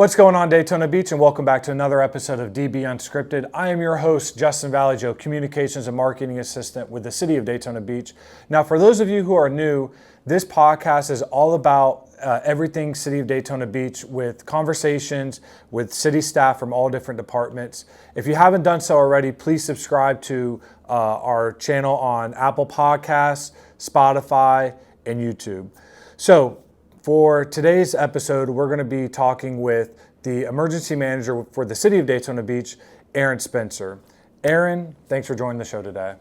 What's going on, Daytona Beach, and welcome back to another episode of DB Unscripted. I am your host, Justin Vallejo, Communications and Marketing Assistant with the City of Daytona Beach. Now, for those of you who are new, this podcast is all about everything City of Daytona Beach, with conversations with city staff from all different departments. If you haven't done so already, please subscribe to our channel on Apple Podcasts, Spotify, and YouTube. So, for today's episode, we're going to be talking with the emergency manager for the City of Daytona Beach, Aaron Spencer. Aaron, thanks for joining the show today.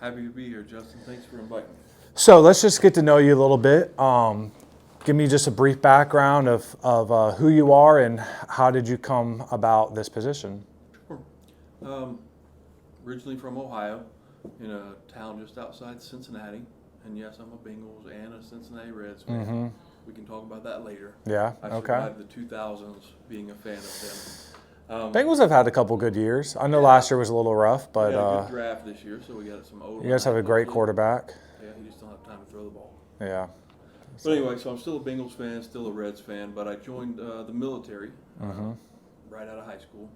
Happy to be here, Justin. Thanks for inviting me. So let's just get to know you a little bit. Give me just a brief background of who you are and how did you come about this position? Sure. Originally from Ohio, in a town just outside Cincinnati. And yes, I'm a Bengals and a Cincinnati Reds fan. Mm-hmm. We can talk about that later. Yeah, I okay. survived the 2000s being a fan of them. Bengals have had a couple good years. I know last year was a little rough, but we had a good draft this year, so we got some old. You guys have a great quarterback. Yeah, he just don't have time to throw the ball. Yeah. But anyway, so I'm still a Bengals fan, still a Reds fan, but I joined the military right out of high school.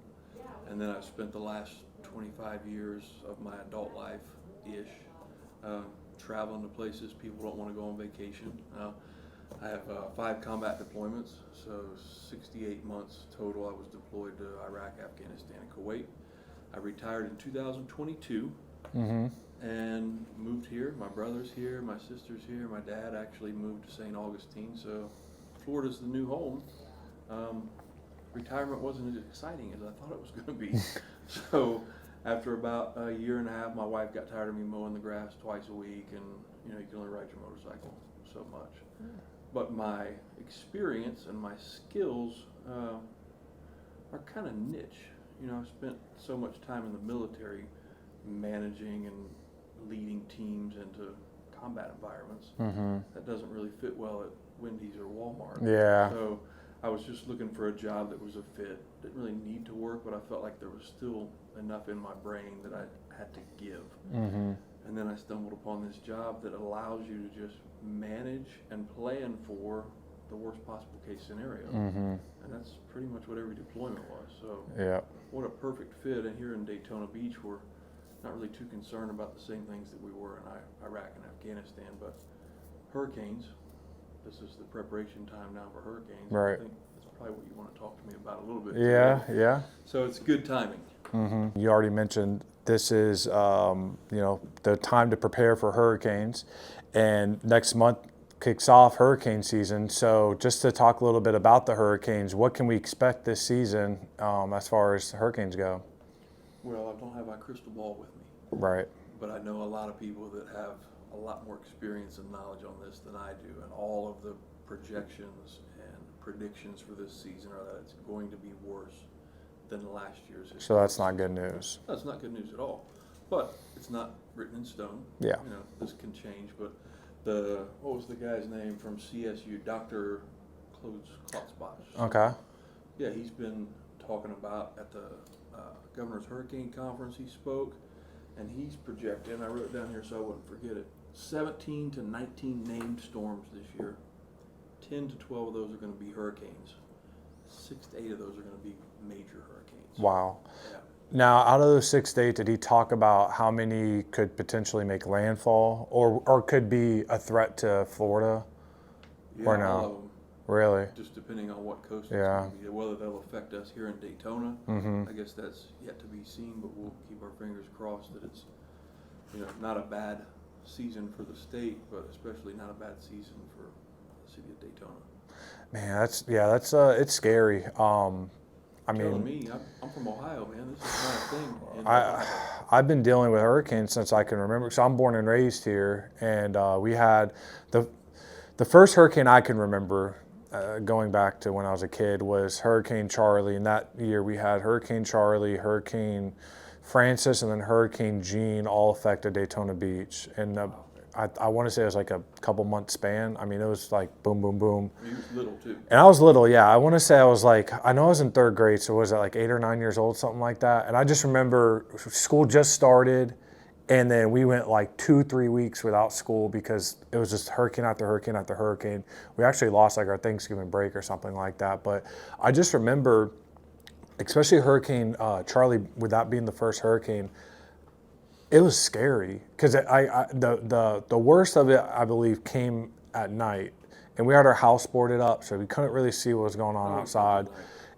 And then I've spent the last 25 years of my adult life-ish traveling to places people don't want to go on vacation. I have 5 combat deployments, so 68 months total. I was deployed to Iraq, Afghanistan, and Kuwait. I retired in 2022 and moved here. My brother's here, my sister's here. My dad actually moved to St. Augustine, so Florida's the new home. Retirement wasn't as exciting as I thought it was going to be. So after about a year and a half, my wife got tired of me mowing the grass twice a week, and you can only ride your motorcycle so much. But my experience and my skills are kind of niche. I spent so much time in the military managing and leading teams into combat environments. That doesn't really fit well at Wendy's or Walmart. Yeah. So I was just looking for a job that was a fit. Didn't really need to work, but I felt like there was still enough in my brain that I had to give. And then I stumbled upon this job that allows you to just manage and plan for the worst possible case scenario. And that's pretty much what every deployment was. So yeah. What a perfect fit. And here in Daytona Beach, we're not really too concerned about the same things that we were in Iraq and Afghanistan, but hurricanes. This is the preparation time now for hurricanes. Right. I think that's probably what you want to talk to me about a little bit. Yeah, today. yeah. So it's good timing. You already mentioned this is, the time to prepare for hurricanes, and next month kicks off hurricane season. So just to talk a little bit about the hurricanes, what can we expect this season as far as hurricanes go? Well, I don't have my crystal ball with me. Right. But I know a lot of people that have a lot more experience and knowledge on this than I do, and all of the projections and predictions for this season are that it's going to be worse than last year's. So that's not good news. That's not good news at all. But it's not written in stone. Yeah. This can change. But what was the guy's name from CSU? Dr. Klotzbach. Okay. Yeah, he's been talking about at the Governor's Hurricane Conference. He spoke, and he's projecting, I wrote it down here so I wouldn't forget it, 17 to 19 named storms this year. 10 to 12 of those are going to be hurricanes. 6 to 8 of those are going to be major hurricanes. Wow. Yeah. Now, out of those 6 to 8, did he talk about how many could potentially make landfall or could be a threat to Florida? Yeah, or no? all of them. Really? Just depending on what coast it's Yeah. going to be. Whether they'll affect us here in Daytona, I guess that's yet to be seen, but we'll keep our fingers crossed that it's not a bad season for the state, but especially not a bad season for the city of Daytona. Man, that's it's scary. Telling me, I'm from Ohio, man. This is not a thing. I've been dealing with hurricanes since I can remember. So I'm born and raised here, and we had the first hurricane I can remember going back to when I was a kid was Hurricane Charlie, and that year we had Hurricane Charlie, Hurricane Francis, and then Hurricane Jean all affected Daytona Beach. And I want to say it was like a couple month span. I mean, it was like boom, boom, boom. You was little too. And I was little, yeah. I want to say I was like, I know I was in 3rd grade, so was it like 8 or 9 years old, something like that? And I just remember school just started, And then we went like 2-3 weeks without school because it was just hurricane after hurricane after hurricane. We actually lost like our Thanksgiving break or something like that. But I just remember, especially Hurricane Charlie, with that being the first hurricane, it was scary because the worst of it, I believe, came at night, and we had our house boarded up, so we couldn't really see what was going on outside.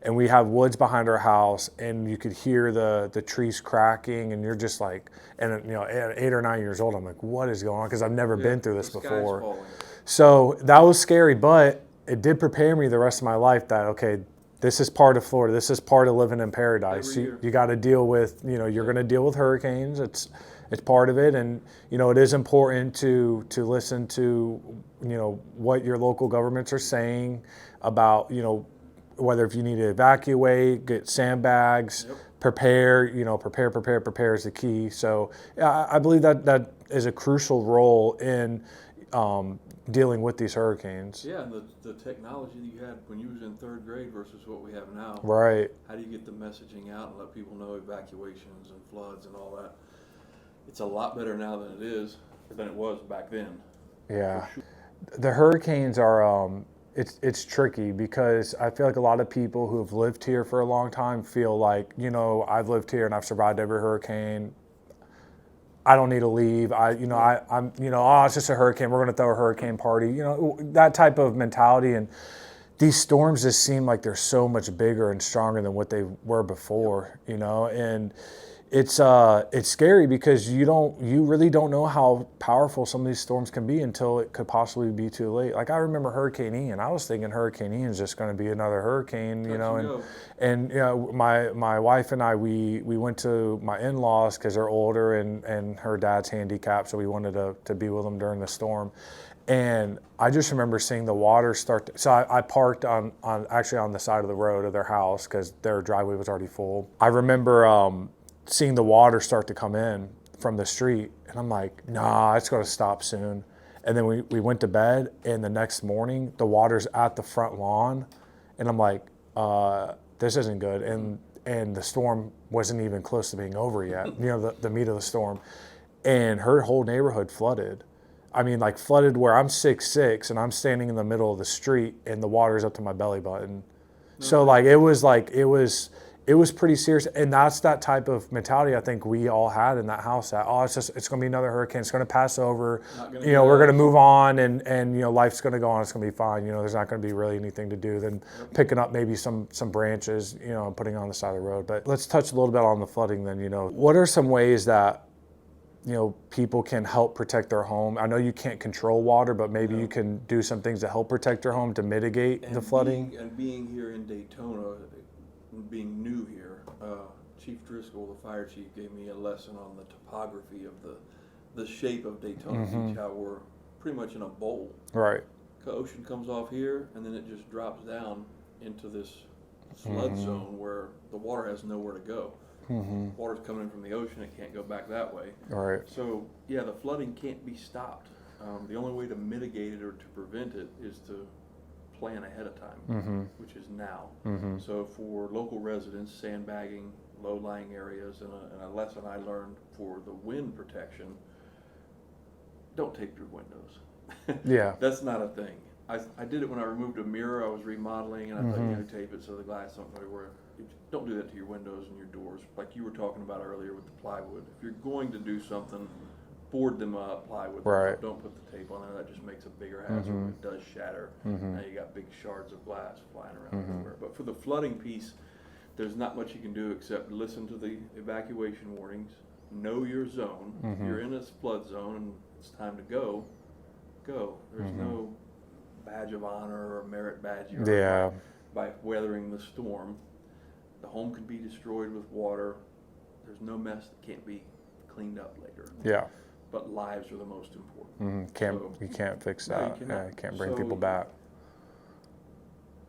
And we have woods behind our house, and you could hear the trees cracking, and you're just like, and at 8 or 9 years old, I'm like, what is going on? Because I've never been through this before. So that was scary, but it did prepare me the rest of my life that, okay, this is part of Florida. This is part of living in paradise. You got to deal with, you're going to deal with hurricanes. It's part of it, and it is important to listen to what your local governments are saying about whether if you need to evacuate, get sandbags, prepare is the key. So I believe that is a crucial role in dealing with these hurricanes. Yeah, and the technology that you had when you was in third grade versus what we have now. Right. How do you get the messaging out and let people know evacuations and floods and all that? It's a lot better now than it was back then. Yeah. The hurricanes are it's tricky because I feel like a lot of people who have lived here for a long time feel like, I've lived here and I've survived every hurricane. I don't need to leave. I'm it's just a hurricane. We're going to throw a hurricane party. That type of mentality. And these storms just seem like they're so much bigger and stronger than what they were before, and it's scary because you really don't know how powerful some of these storms can be until it could possibly be too late. Like I remember Hurricane Ian. I was thinking Hurricane Ian is just going to be another hurricane, and my wife and I we went to my in-laws because they're older and her dad's handicapped, so we wanted to be with them during the storm. And I just remember seeing the water start. So I parked on the side of the road of their house because their driveway was already full. I remember seeing the water start to come in from the street, and I'm like, nah, it's going to stop soon. And then we went to bed, and the next morning the water's at the front lawn, and I'm like, this isn't good. And the storm wasn't even close to being over yet. The meat of the storm, and her whole neighborhood flooded. I mean, like flooded where I'm 6'6" and I'm standing in the middle of the street and the water's up to my belly button. So it was pretty serious, and that's that type of mentality I think we all had in that house. That it's going to be another hurricane. It's going to pass over. We're going to move on, and life's going to go on. It's going to be fine. There's not going to be really anything to do than picking up maybe some branches, and putting on the side of the road. But let's touch a little bit on the flooding then. What are some ways that people can help protect their home? I know you can't control water, but maybe you can do some things to help protect your home to mitigate the flooding. Being here in Daytona. Being new here, Chief Driscoll, the fire chief, gave me a lesson on the topography of the shape of Daytona Beach, how we're pretty much in a bowl. Right. The ocean comes off here, and then it just drops down into this flood zone where the water has nowhere to go. Water's coming in from the ocean, it can't go back that way. Right. So, yeah, the flooding can't be stopped. The only way to mitigate it or to prevent it is to plan ahead of time, which is now. So for local residents, sandbagging low-lying areas, and a lesson I learned for the wind protection, don't tape your windows. Yeah. That's not a thing. I did it when I removed a mirror. I was remodeling, and I thought, tape it so the glass don't go everywhere. Don't do that to your windows and your doors, like you were talking about earlier with the plywood. If you're going to do something, board them up, plywood. Right. Don't put the tape on there. That just makes a bigger hazard. It does shatter. Now you got big shards of glass flying around everywhere. But for the flooding piece, there's not much you can do except listen to the evacuation warnings, know your zone. If you're in a flood zone and it's time to go. There's no badge of honor or merit badge by weathering the storm. The home could be destroyed with water. There's no mess that can't be cleaned up later. Yeah. But lives are the most important. You can't fix that. You can't bring people back.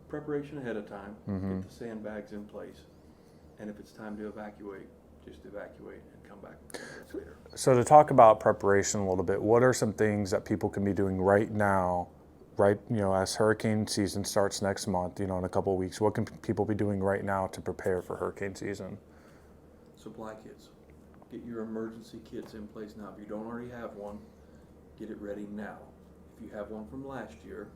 Preparation ahead of time. Get the sandbags in place. And if it's time to evacuate, just evacuate and come back later. So to talk about preparation a little bit, what are some things that people can be doing right now, as hurricane season starts next month, in a couple of weeks? What can people be doing right now to prepare for hurricane season? Supply kits. Get your emergency kits in place now. If you don't already have one, get it ready now. If you have one from last year,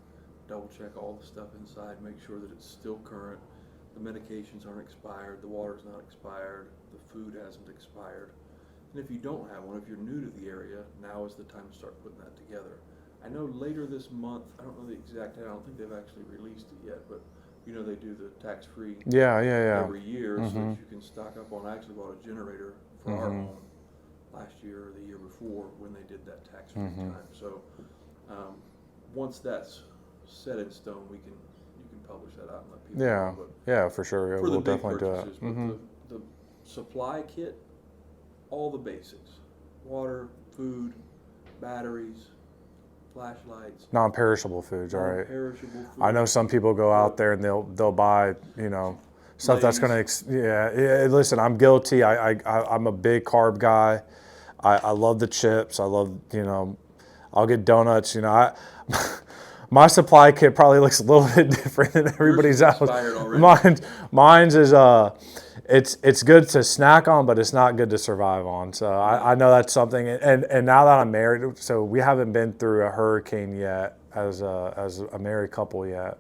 double check all the stuff inside, make sure that it's still current, the medications aren't expired, the water's not expired, the food hasn't expired. And if you don't have one, if you're new to the area, now is the time to start putting that together. I know later this month, I don't know the exact date, I don't think they've actually released it yet, but you know they do the tax-free every year, so that you can stock up on. I actually bought a generator for our home last year or the year before when they did that tax-free time. So once that's set in stone, you can publish that out and let people know. Yeah, for sure. Yeah, for we'll the big definitely purchases, do that. but the supply kit, all the basics: water, food, batteries, flashlights. Non-perishable foods, all right. Non-perishable food. I know some people go out there and they'll buy, stuff that's gonna. Listen, I'm guilty. I'm a big carb guy. I love the chips. I love, I'll get donuts. My supply kit probably looks a little bit different than everybody's else. Mine's is it's good to snack on, but it's not good to survive on. So I know that's something. And now that I'm married, so we haven't been through a hurricane yet as a married couple yet.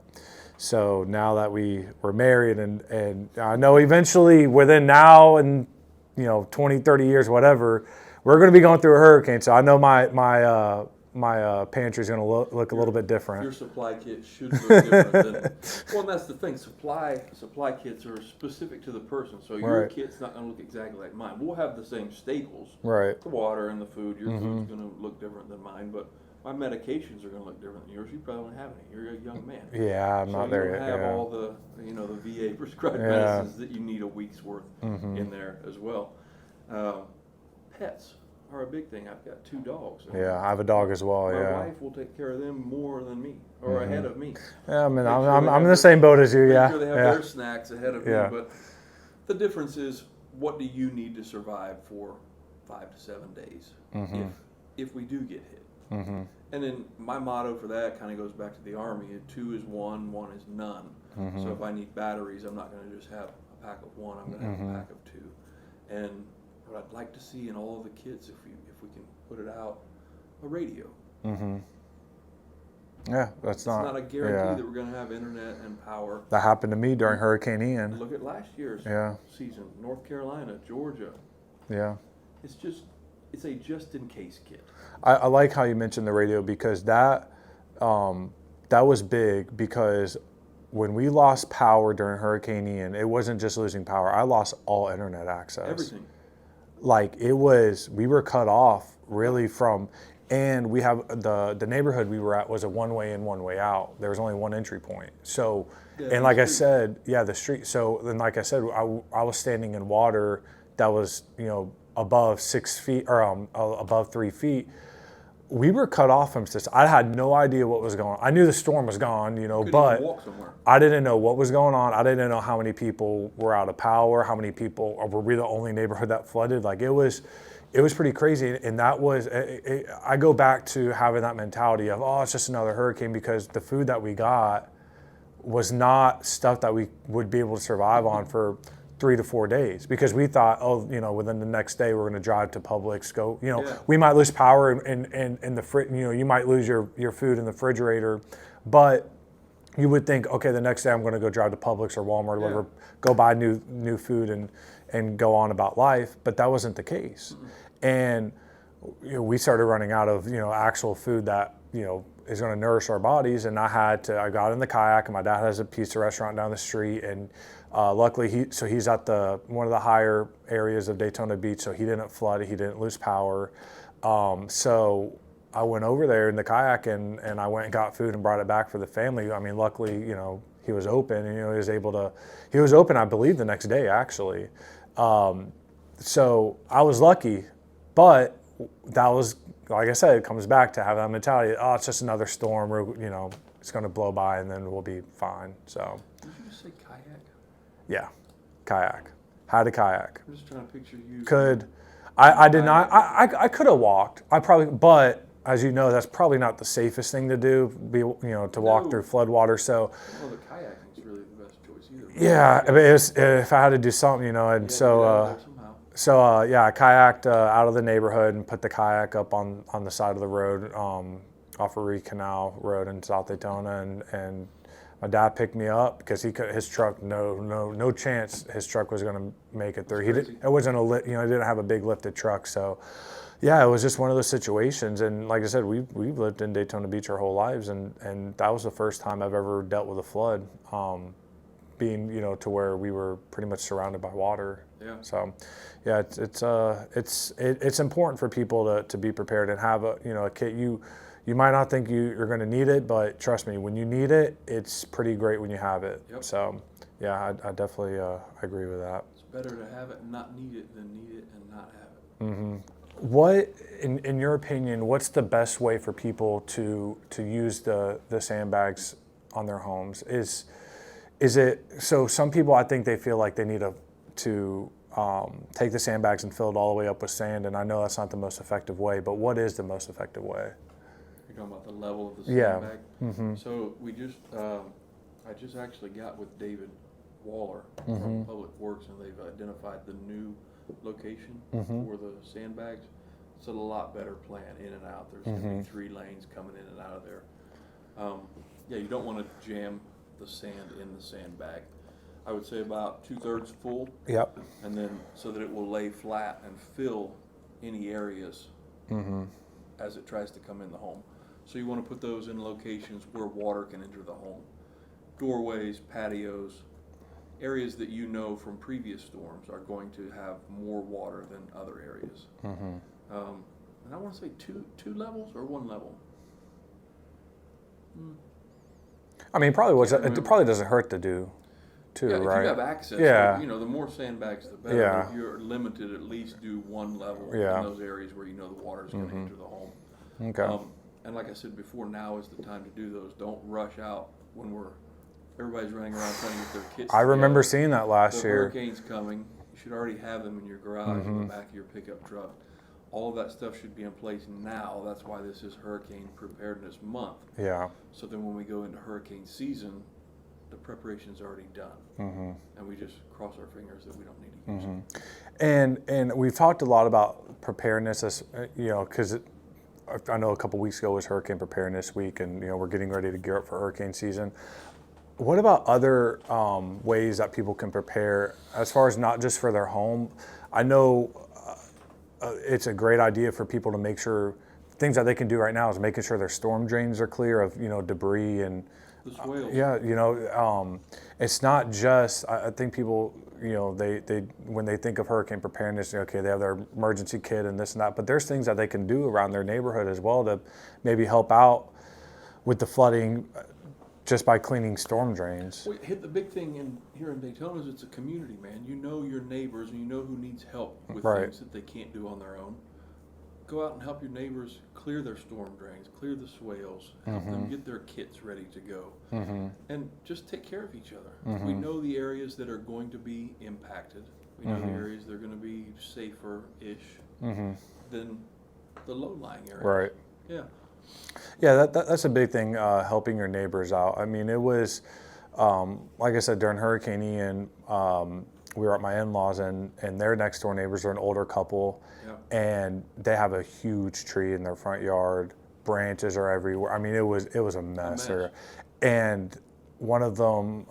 So now that we're married, and I know eventually within now and 20, 30 years, whatever, we're going to be going through a hurricane. So I know my pantry is going to look a little bit different. Your supply kit should look different than. Well, and that's the thing. Supply kits are specific to the person, so your kit's not going to look exactly like mine. We'll have the same staples, right? The water and the food. Your food's going to look different than mine, but my medications are going to look different than yours. You probably don't have any. You're a young man. Yeah, I'm not there yet. You don't have all the the VA prescribed medicines that you need a week's worth in there as well. Pets are a big thing. I've got 2 dogs. Yeah, I have a dog as well. My wife will take care of them more than me, or ahead of me. Yeah, I mean, I'm in the same boat as you. Make sure they have their snacks ahead of me. But the difference is, what do you need to survive for 5 to 7 days if we do get hit? And then my motto for that kind of goes back to the Army: 2 is 1, 1 is none. So if I need batteries, I'm not going to just have a pack of 1. I'm going to have a pack of 2. And what I'd like to see in all of the kits, if we can put it out, a radio. Yeah, it's not a guarantee that we're going to have internet and power. That happened to me during Hurricane Ian. Look at last year's season, North Carolina, Georgia. Yeah. It's a just-in-case kit. I like how you mentioned the radio, because that was big, because when we lost power during Hurricane Ian, it wasn't just losing power. I lost all internet access. Everything. We were cut off really from, and we have the neighborhood we were at was a one-way in, one-way out. There was only one entry point. So, and like I said, the street. So then, like I said, I was standing in water that was, above 6 feet or above 3 feet. We were cut off from this. I had no idea what was going on. I knew the storm was gone, but I didn't know what was going on. I didn't know how many people were out of power, how many people, or were we the only neighborhood that flooded? It was pretty crazy. And that was, I go back to having that mentality of, it's just another hurricane, because the food that we got was not stuff that we would be able to survive on for 3 to 4 days, because we thought, within the next day we're going to drive to Publix, we might lose power in the fridge, you might lose your food in the refrigerator, but you would think, okay, the next day I'm going to go drive to Publix or Walmart or whatever, go buy new food and go on about life. But that wasn't the case. And we started running out of actual food that is going to nourish our bodies. And I got in the kayak, and my dad has a pizza restaurant down the street, and luckily he's at one of the higher areas of Daytona Beach, so he didn't flood, he didn't lose power. So I went over there in the kayak and I went and got food and brought it back for the family. I mean, luckily, he was open, and he was open, I believe, the next day actually. So I was lucky, but that was, like I said, it comes back to having that mentality. It's just another storm, it's going to blow by and then we'll be fine. So. Did you just say kayak? Yeah, kayak. Had a kayak. I'm just trying to picture you. I did not. I could have walked. But as you know, that's probably not the safest thing to do. To walk through floodwater. So. Well, the kayaking is really the best choice either. Yeah, if I had to do something, and I kayaked out of the neighborhood and put the kayak up on the side of the road, off of Reed Canal Road in South Daytona, and my dad picked me up because his truck, no chance his truck was going to make it through. It wasn't he didn't have a big lifted truck, so yeah, it was just one of those situations. And like I said, we've lived in Daytona Beach our whole lives, and that was the first time I've ever dealt with a flood, being to where we were pretty much surrounded by water. Yeah. So, yeah, it's important for people to be prepared and have a kit. You might not think you're going to need it, but trust me, when you need it, it's pretty great when you have it. Yep. So, yeah, I definitely agree with that. It's better to have it and not need it than need it and not have it. Mm-hmm. What, in your opinion, what's the best way for people to use the sandbags on their homes? Is it, so some people, I think they feel like they need to take the sandbags and fill it all the way up with sand, and I know that's not the most effective way, but what is the most effective way? You're talking about the level of the Yeah. sandbag? Mm-hmm. So I just actually got with David Waller Mm-hmm. from Public Works, and they've identified the new location Mm-hmm. for the sandbags. It's a lot better plan in and out. There's going to be 3 lanes coming in and out of there. You don't want to jam the sand in the sandbag. I would say about 2/3 full. Yep. And then so that it will lay flat and fill any areas Mm-hmm. as it tries to come in the home. So you want to put those in locations where water can enter the home. Doorways, patios, areas that you know from previous storms are going to have more water than other areas. Mm-hmm. And I want to say two levels or 1 level. I mean, it probably doesn't hurt to do, too, Yeah, right? if you have access, Yeah. the more sandbags the better. Yeah. But if you're limited, at least do 1 level Yeah. in those areas where you know the water is going to enter the home. Okay. And like I said before, now is the time to do those. Don't rush out when everybody's running around trying to get their kits I remember together. seeing that last The year. hurricane's coming. You should already have them in your garage, in the back of your pickup truck. All of that stuff should be in place now. That's why this is Hurricane Preparedness Month. Yeah. So then when we go into hurricane season, the preparation's already done. Mm-hmm. And we just cross our fingers that we don't need to use it. And we've talked a lot about preparedness, as because I know a couple weeks ago was Hurricane Preparedness Week, and we're getting ready to gear up for hurricane season. What about other ways that people can prepare, as far as not just for their home? I know it's a great idea for people to make sure things that they can do right now is making sure their storm drains are clear of debris and The swales. it's not just. I think people they when they think of hurricane preparedness, okay, they have their emergency kit and this and that, but there's things that they can do around their neighborhood as well to maybe help out with the flooding, just by cleaning storm drains. We hit the big thing here in Daytona is it's a community, man. You know your neighbors and you know who needs help with Right. things that they can't do on their own. Go out and help your neighbors clear their storm drains, clear the swales, help them get their kits ready to go, and just take care of each other. We know the areas that are going to be impacted. We know the areas that are going to be safer-ish than the low-lying areas. Right. Yeah. Yeah, that's a big thing, helping your neighbors out. I mean, it was, like I said, during Hurricane Ian, we were at my in-laws, and their next door neighbors are an older couple, and they have a huge tree in their front yard. Branches are everywhere. I mean, it was a mess. And one of them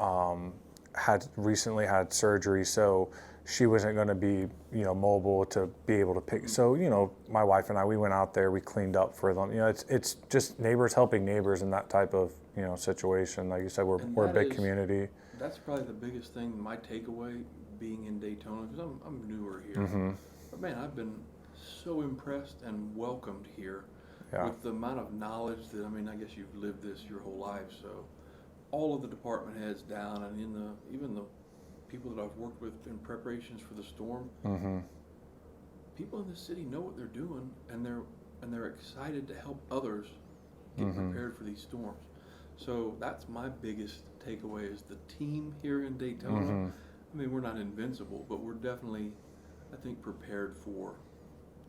had recently had surgery, so she wasn't going to be, mobile to be able to pick. So, my wife and I, we went out there, we cleaned up for them. It's just neighbors helping neighbors in that type of, situation. Like you said, we're a big community. That's probably the biggest thing, my takeaway being in Daytona, because I'm newer here. But man, I've been so impressed and welcomed here with the amount of knowledge that, I guess you've lived this your whole life, so all of the department heads down, and even the people that I've worked with in preparations for the storm, people in the city know what they're doing, and they're excited to help others get prepared for these storms. So that's my biggest takeaway is the team here in Daytona. We're not invincible, but we're definitely, I think, prepared for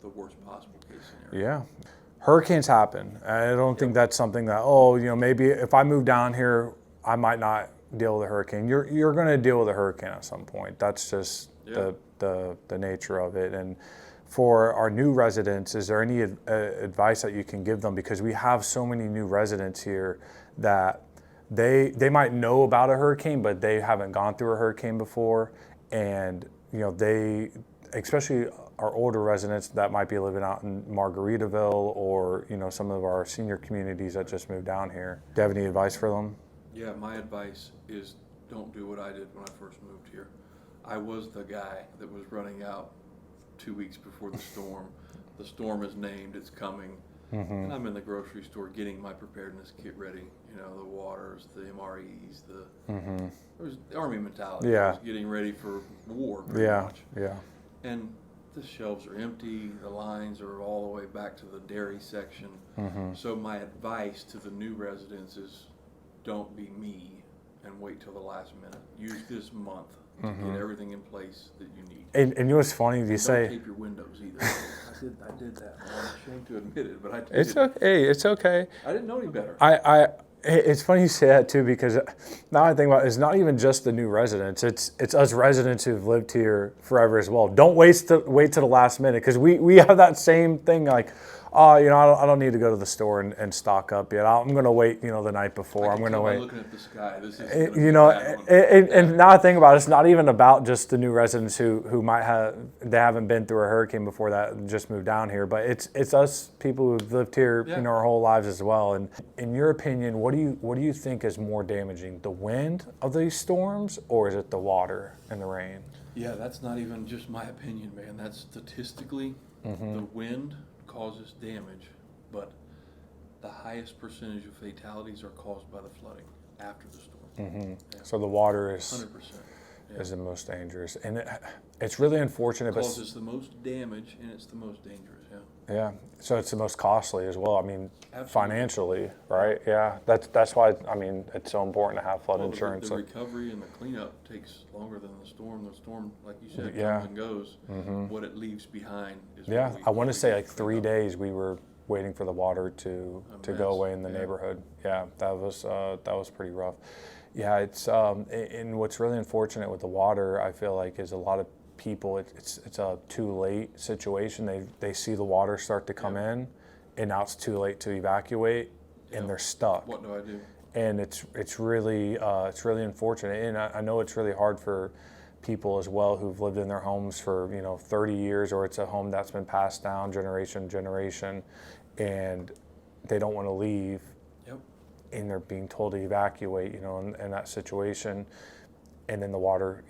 the worst possible case scenario. Yeah. Hurricanes happen. I don't think that's something that, maybe if I move down here, I might not deal with a hurricane. You're going to deal with a hurricane at some point. That's just the nature of it. And for our new residents, is there any advice that you can give them? Because we have so many new residents here that they might know about a hurricane, but they haven't gone through a hurricane before. And, they, especially our older residents that might be living out in Margaritaville or, some of our senior communities that just moved down here. Do you have any advice for them? Yeah, my advice is don't do what I did when I first moved here. I was the guy that was running out 2 weeks before the storm. The storm is named, it's coming. And I'm in the grocery store getting my preparedness kit ready. The waters, the MREs, it was Army mentality. Yeah. I was getting ready for war pretty much. Yeah. And the shelves are empty, the lines are all the way back to the dairy section. So my advice to the new residents is don't be me and wait till the last minute. Use this month to get everything in place that you need. And what's funny, you say... Don't tape your windows either. I did that. I'm ashamed to admit it, but I did. It's okay. It's okay. I didn't know any better. It's funny you say that too, because now I think about it, it's not even just the new residents. It's us residents who've lived here forever as well. Don't wait to the last minute, because we have that same thing, like, I don't need to go to the store and stock up yet. I'm going to wait, the night before. I'm going to wait. Looking at the sky, this is and now I think about it, it's not even about just the new residents who might they haven't been through a hurricane before that just moved down here, but it's us people who've lived here, our whole lives as well. And in your opinion, what do you think is more damaging, the wind of these storms, or is it the water and the rain? Yeah, that's not even just my opinion, man. That's statistically the wind causes damage, but the highest percentage of fatalities are caused by the flooding after the storm. So the water is 100%. Is the most dangerous, and it's really unfortunate. It causes the most damage, and it's the most dangerous. Yeah. So it's the most costly as well. I mean, Absolutely. Financially, right? Yeah. That's why it's so important to have flood insurance. The recovery and the cleanup takes longer than the storm. The storm, like you said, comes and goes. What it leaves behind is. Yeah, I want to say like 3 days we were waiting for the water to go away in the neighborhood. Yeah, that was pretty rough. Yeah, it's and what's really unfortunate with the water, I feel like, is a lot of people, it's a too late situation. They see the water start to come in, and now it's too late to evacuate, and they're stuck. What do I do? And it's really unfortunate, and I know it's really hard for people as well who've lived in their homes for 30 years, or it's a home that's been passed down generation to generation, and they don't want to leave. And they're being told to evacuate, in that situation, and then the water,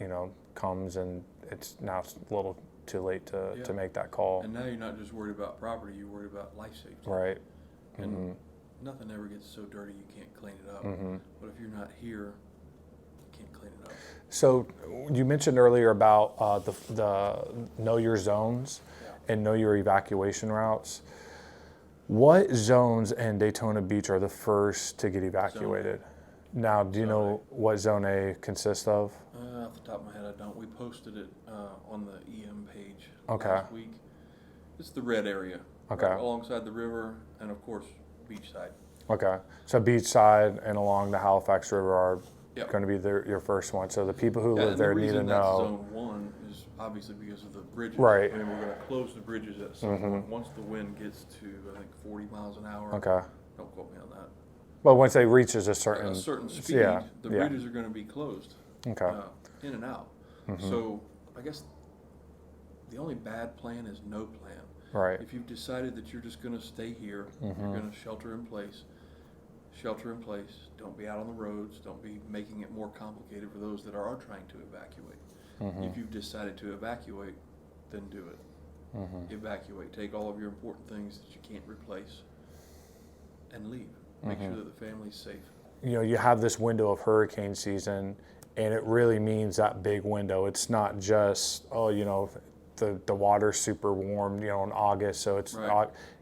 comes, and it's a little too late to make that call. And now you're not just worried about property; you're worried about life safety. Right. And nothing ever gets so dirty you can't clean it up. But if you're not here, you can't clean it up. So you mentioned earlier about the know your zones and know your evacuation routes. What zones in Daytona Beach are the first to get evacuated? Now, do you know what Zone A consists of? Off the top of my head, I don't. We posted it on the EM page last week. It's the red area, right alongside the river, and of course, beachside. Okay. So beachside and along the Halifax River are going to be your first one. So the people who live there need to know. Zone 1 is obviously because of the bridges. Right. And we're going to close the bridges at some point. Once the wind gets to, I think, 40 miles an hour. Okay. Don't quote me on that. But once it reaches a certain speed, the bridges are going to be closed. Okay. In and out. So I guess the only bad plan is no plan. Right. If you've decided that you're just going to stay here, you're going to shelter in place. Shelter in place. Don't be out on the roads. Don't be making it more complicated for those that are trying to evacuate. If you've decided to evacuate, then do it. Evacuate. Take all of your important things that you can't replace and leave. Make sure that the family's safe. You have this window of hurricane season, and it really means that big window. It's not just, the water's super warm, in August, so it's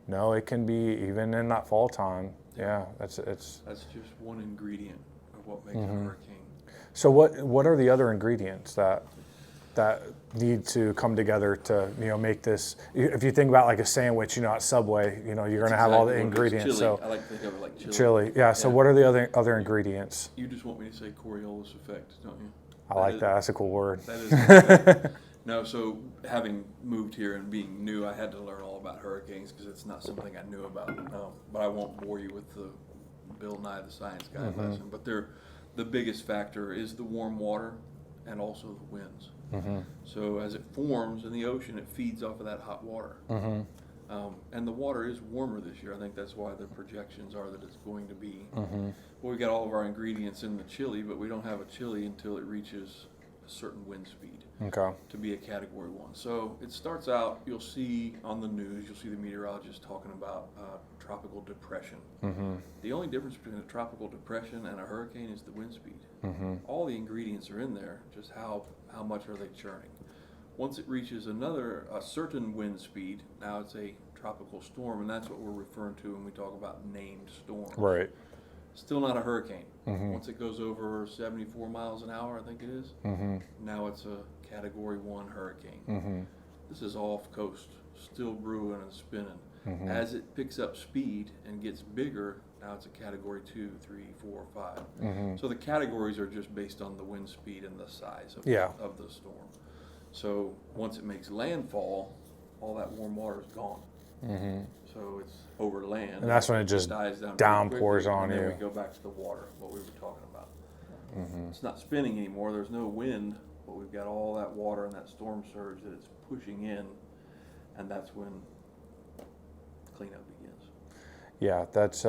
no, it can be even in that fall time. Yeah, that's just one ingredient of what makes a hurricane. So what are the other ingredients that need to come together to make this? If you think about like a sandwich, at Subway, you're going to have all the ingredients. So I like to think of it like chili. Chili, yeah. So what are the other ingredients? You just want me to say Coriolis effect, don't you? I like that. That's a cool word. That is. No, so having moved here and being new, I had to learn all about hurricanes because it's not something I knew about. But I won't bore you with the Bill Nye the Science Guy lesson. But the biggest factor is the warm water and also the winds. So as it forms in the ocean, it feeds off of that hot water. And the water is warmer this year. I think that's why the projections are that it's going to be. Well, we got all of our ingredients in the chili, but we don't have a chili until it reaches a certain wind speed to be a category 1. So it starts out, you'll see on the news, you'll see the meteorologists talking about tropical depression. The only difference between a tropical depression and a hurricane is the wind speed. All the ingredients are in there, just how much are they churning. Once it reaches a certain wind speed, now it's a tropical storm, and that's what we're referring to when we talk about named storms. Right. Still not a hurricane. Once it goes over 74 miles an hour, I think it is, now it's a category 1 hurricane. This is off coast, still brewing and spinning. As it picks up speed and gets bigger, now it's a category 2, 3, 4, 5. So the categories are just based on the wind speed and the size of the storm. So once it makes landfall, all that warm water is gone. So it's over land. And that's when it just dies down downpours on and you. then we go back to the water, what we were talking about. It's not spinning anymore. There's no wind, but we've got all that water and that storm surge that it's pushing in, and that's when cleanup begins. Yeah, that's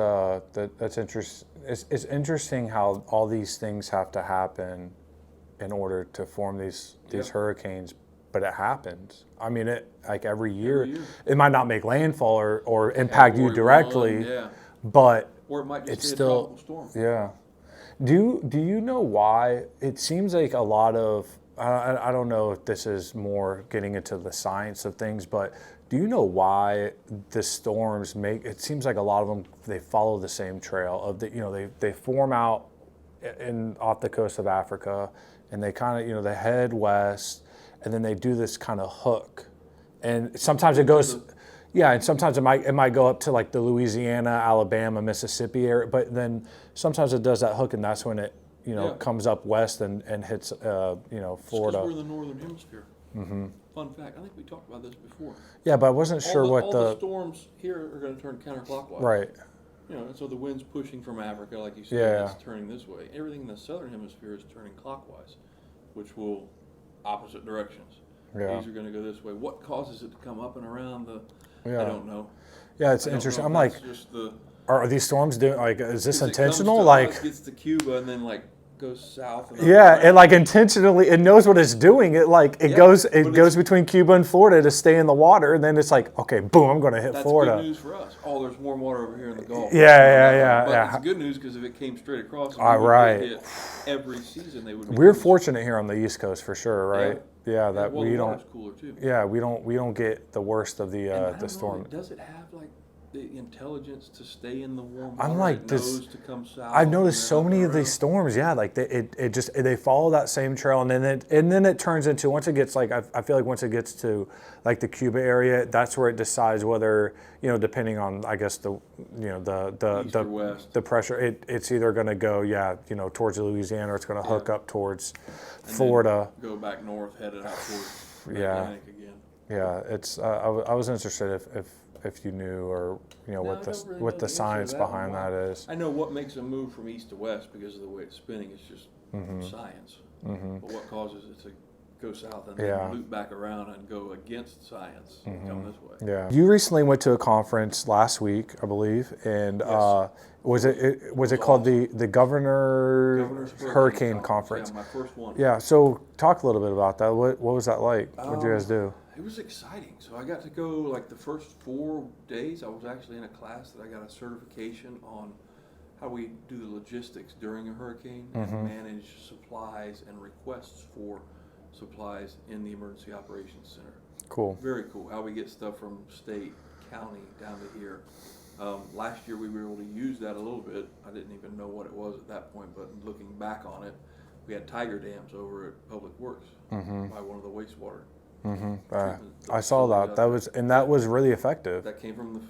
interesting. It's interesting how all these things have to happen in order to form these hurricanes, but it happens. I mean, it like every year. It might not make landfall or impact you directly, but or it might just it's be still a tropical storm. Yeah. Do you know why? It seems like a lot of I don't know if this is more getting into the science of things, but do you know why the storms make? It seems like a lot of them they follow the same trail of they form out off the coast of Africa, and they kind of they head west, and then they do this kind of hook, and sometimes it goes. Yeah, and sometimes it might go up to like the Louisiana, Alabama, Mississippi area, but then sometimes it does that hook, and that's when it comes up west and hits Florida. Because we're in the northern hemisphere. Fun fact, I think we talked about this before. Yeah, but I wasn't sure all the storms here are going to turn counterclockwise. Right. And so the wind's pushing from Africa, like you said, it's turning this way. Everything in the southern hemisphere is turning clockwise, which will opposite directions. Yeah. These are going to go this way. What causes it to come up and around I don't know. Yeah, it's interesting. I'm like, are these storms doing is this intentional? It gets to Cuba and then goes south. And it intentionally it knows what it's doing. It goes between Cuba and Florida to stay in the water, and then it's like, okay, boom, I'm going to hit Florida. That's good news for us. Oh, there's warm water over here in the Gulf. Yeah. It's good news because if it came straight across, right. Every season they would. We're fortunate here on the East Coast for sure, right? Yeah, that well, we the don't. water's cooler too. Yeah, we don't get the worst of the storm. Does it have the intelligence to stay in the warm water? I'm like this. To come south. I've noticed so many of these storms. Yeah, they follow that same trail, and then it turns into once it gets I feel like once it gets to the Cuba area, that's where it decides whether depending on I guess the East or west. The pressure it's either going to go towards Louisiana or it's going to hook up towards Florida. Go back north, headed out towards Atlantic again. Yeah, it's I was interested if you knew or what the science behind that is. I know what makes a move from east to west because of the way it's spinning. It's just science. But what causes it to go south and then loop back around and go against science and come this way? Yeah. You recently went to a conference last week, I believe, and was it called the Governor's Hurricane Conference? Yeah, my first one. Yeah. So talk a little bit about that. What was that like? What did you guys do? It was exciting. So I got to go the first 4 days. I was actually in a class that I got a certification on how we do the logistics during a hurricane and manage supplies and requests for supplies in the Emergency Operations Center. Cool. Very cool. How we get stuff from state, county, down to here. Last year we were able to use that a little bit. I didn't even know what it was at that point, but looking back on it, we had tiger dams over at Public Works by one of the wastewater. I saw that. That was really effective. That came from the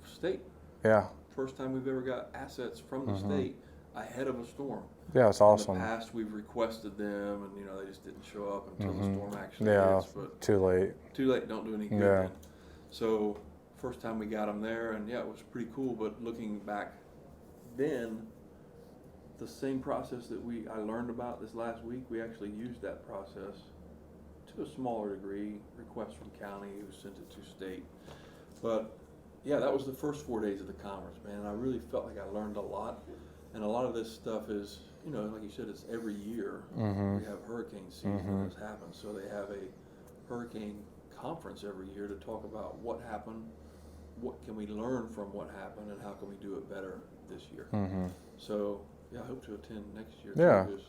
state. Yeah. First time we've ever got assets from the state ahead of a storm. Yeah, it's awesome. In the past, we've requested them, and they just didn't show up until the storm actually Yeah, hits. But too late. Too late, don't do any good. Yeah. Then. So first time we got them there, and yeah, it was pretty cool. But looking back, then the same process that I learned about this last week, we actually used that process to a smaller degree. Request from county, who sent it to state, but yeah, that was the first 4 days of the conference, man. I really felt like I learned a lot, and a lot of this stuff is, like you said, it's every year. We have hurricane season when this happens, so they have a hurricane conference every year to talk about what happened, what can we learn from what happened, and how can we do it better this year. So yeah, I hope to attend next year. Yeah. Too,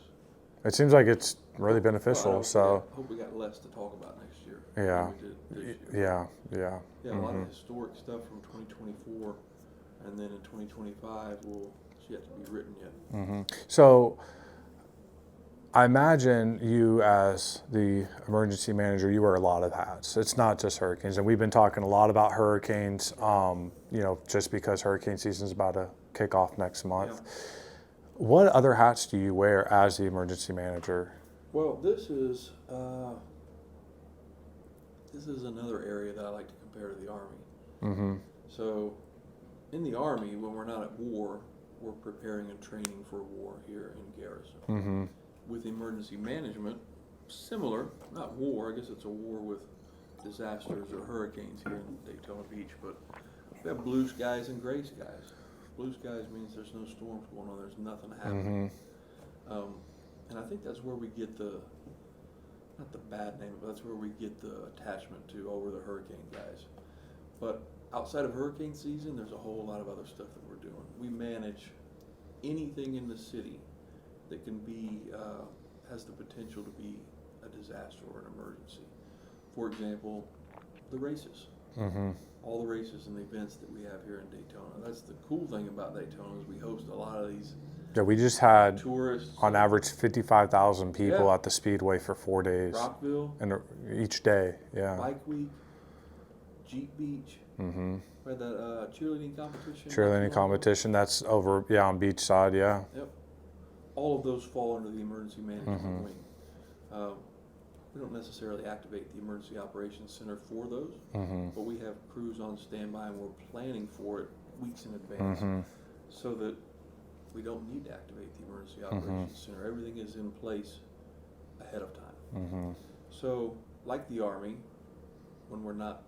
It seems like it's really beneficial. I hope we got less to talk about next year. Yeah. Than we did this year. Yeah. Yeah, a lot of historic stuff from 2024, and then in 2025 it's yet to be written yet. So I imagine you, as the emergency manager, you wear a lot of hats. It's not just hurricanes, and we've been talking a lot about hurricanes, just because hurricane season is about to kick off next month. Yeah. What other hats do you wear as the emergency manager? Well, this is another area that I like to compare to the Army. So in the Army, when we're not at war, we're preparing and training for war here in Garrison. With emergency management, similar, not war, I guess it's a war with disasters or hurricanes here in Daytona Beach, but we have blue skies and gray skies. Blue skies means there's no storms going on, there's nothing happening. And I think that's where we get not the bad name, but that's where we get the attachment to, we're the hurricane guys. But outside of hurricane season, there's a whole lot of other stuff that we're doing. We manage anything in the city that can be, has the potential to be a disaster or an emergency. For example, the races. All the races and the events that we have here in Daytona. That's the cool thing about Daytona, is we host a lot of these. Yeah, we just had tourists. On average 55,000 people at the Speedway for 4 days. Rockville. And each day, yeah. Bike Week, Jeep Beach. We had that cheerleading competition. Cheerleading competition, that's over, on beach side, yeah. Yep. All of those fall under the emergency management wing. We don't necessarily activate the Emergency Operations Center for those, but we have crews on standby, and we're planning for it weeks in advance so that we don't need to activate the Emergency Operations Center. Everything is in place ahead of time. So, like the Army, when we're not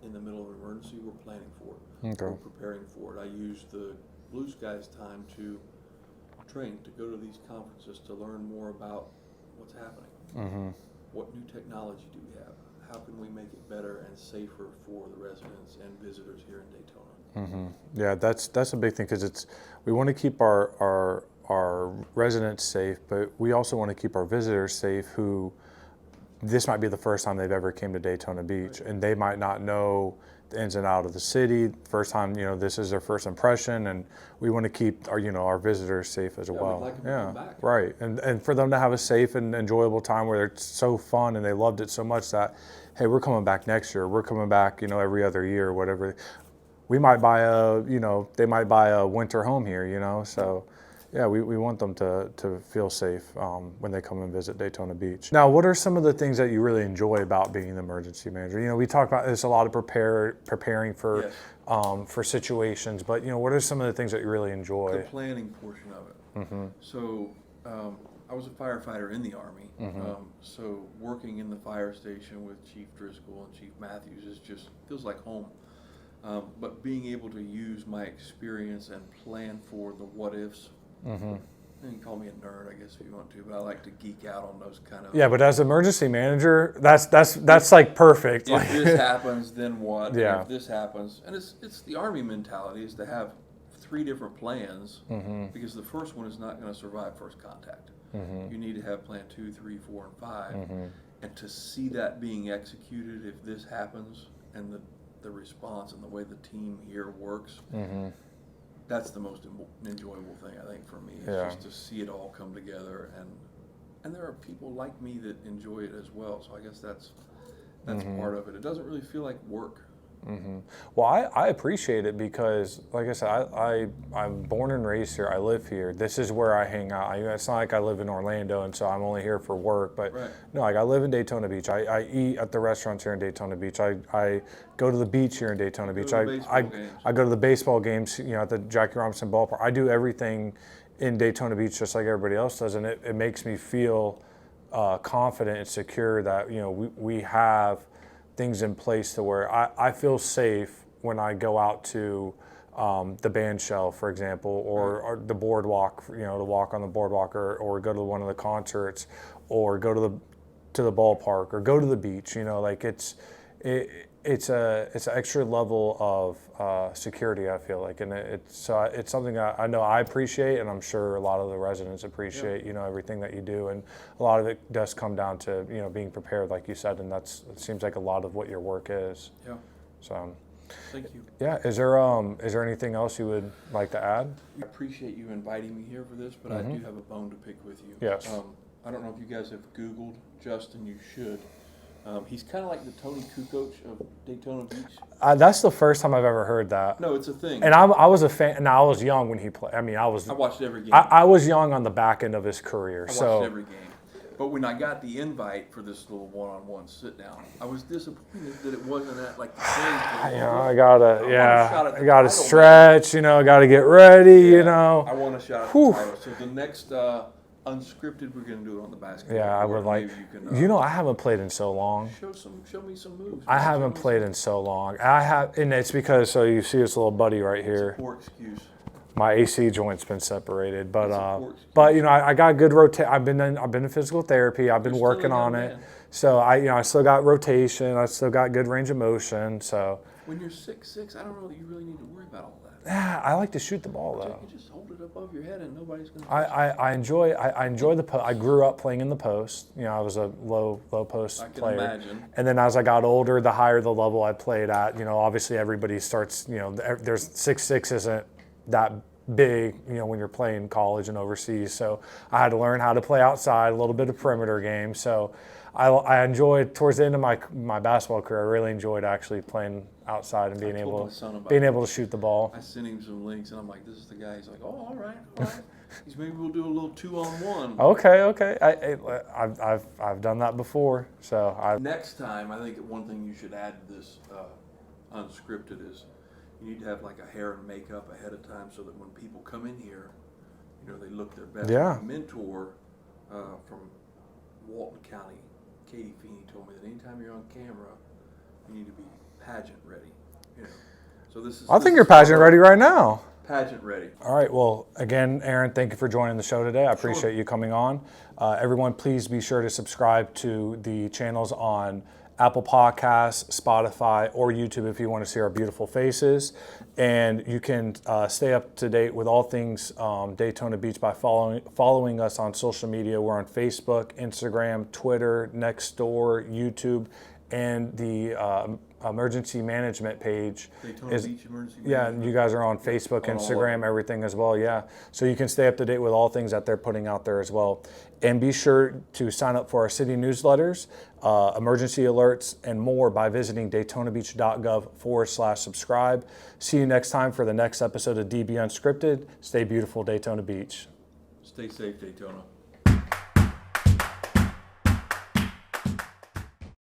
in the middle of an emergency, we're planning for it. We're preparing for it. I use the Blue Skies time to train, to go to these conferences, to learn more about what's happening. What new technology do we have? How can we make it better and safer for the residents and visitors here in Daytona? Yeah, that's a big thing, because we want to keep our residents safe, but we also want to keep our visitors safe, who this might be the first time they've ever came to Daytona Beach, and they might not know the ins and out of the city. First time, this is their first impression, and we want to keep our visitors safe as well. We'd like them to come back. Right, and for them to have a safe and enjoyable time where it's so fun and they loved it so much that, hey, we're coming back next year. We're coming back, every other year, or whatever. We might buy they might buy a winter home here, so. Yeah, we want them to feel safe when they come and visit Daytona Beach. Now, what are some of the things that you really enjoy about being an emergency manager? We talk about this a lot of preparing for situations, but what are some of the things that you really enjoy? The planning portion of it. So I was a firefighter in the Army, so working in the fire station with Chief Driscoll and Chief Matthews feels like home. But being able to use my experience and plan for the what ifs. You can call me a nerd, I guess, if you want to, but I like to geek out on those kind of. Yeah, but as emergency manager, that's like perfect. If this happens, then what? Yeah. If this happens, and it's the Army mentality, is to have 3 different plans, because the first one is not going to survive first contact. You need to have plan 2, 3, 4, and 5, and to see that being executed if this happens, and the response and the way the team here works. That's the most enjoyable thing, I think, for me, is just to see it all come together, and there are people like me that enjoy it as well. So I guess that's part of it. It doesn't really feel like work. Well, I appreciate it because, like I said, I'm born and raised here. I live here. This is where I hang out. It's not like I live in Orlando and so I'm only here for work. But Right. no, like I live in Daytona Beach. I eat at the restaurants here in Daytona Beach. I go to the beach here in Daytona Beach. to the baseball games. I go to the baseball games, at the Jackie Robinson ballpark. I do everything in Daytona Beach just like everybody else does, and it makes me feel confident and secure that we have things in place to where I feel safe when I go out to the band shell, for example, or the boardwalk, to walk on the boardwalk, or go to one of the concerts, or go to the ballpark, or go to the beach. Like it's an extra level of security, I feel like, and it's something I know I appreciate, and I'm sure a lot of the residents appreciate. Everything that you do, and a lot of it does come down to being prepared, like you said, and it seems like a lot of what your work is. Yeah. So. Thank you. Yeah. Is there anything else you would like to add? I appreciate you inviting me here for this, but I do have a bone to pick with you. Yes. I don't know if you guys have Googled Justin. You should. He's kind of like the Tony Kukoc of Daytona Beach. That's the first time I've ever heard that. No, it's a thing. And I was a fan. Now I was young when he played. I mean, I watched every game. I was young on the back end of his career. I watched every game. But when I got the invite for this little one-on-one sit-down, I was disappointed that it wasn't at like the same. I gotta stretch. I gotta get ready. I want a shot at the title. So the next Unscripted, we're gonna do it on the basketball. Yeah, I would like. Maybe you can. I haven't played in so long. Show me some moves. I haven't played in so long. And it's because you see this little buddy right here. It's a poor excuse. My AC joint's been separated, but I got good rotation. I've been in physical therapy. I've been working on it, so I still got rotation. I still got good range of motion. So when you're 6'6", I don't know that you really need to worry about all that. Yeah, I like to shoot the ball though. You just hold it above your head and nobody's gonna. I enjoy the post. I grew up playing in the post. I was a low post player. I can imagine. And then as I got older, the higher the level I played at, obviously everybody starts. There's 6'6" isn't that big, when you're playing college and overseas. So I had to learn how to play outside, a little bit of perimeter game. So I enjoyed, towards the end of my basketball career, I really enjoyed actually playing outside and being able to shoot the ball. I sent him some links and I'm like, this is the guy. He's like, oh, all right. Maybe we'll do a little 2-on-1. Okay. I've done that before. So next time, I think one thing you should add to this Unscripted is you need to have like a hair and makeup ahead of time so that when people come in here, they look their best. Yeah. My mentor from Walton County, Katie Feeney, told me that anytime you're on camera, you need to be pageant ready. So this is. I think you're pageant ready right now. Pageant ready. All right. Well, again, Aaron, thank you for joining the show today. I appreciate you coming on. Everyone, please be sure to subscribe to the channels on Apple Podcasts, Spotify, or YouTube if you want to see our beautiful faces. And you can stay up to date with all things Daytona Beach by following us on social media. We're on Facebook, Instagram, Twitter, Nextdoor, YouTube, and the emergency management page. Daytona Beach Emergency Management. Yeah, you guys are on Facebook, Instagram, everything as well, yeah. So you can stay up to date with all things that they're putting out there as well. And be sure to sign up for our city newsletters, emergency alerts, and more by visiting daytonabeach.gov/subscribe. See you next time for the next episode of DB Unscripted. Stay beautiful, Daytona Beach. Stay safe, Daytona.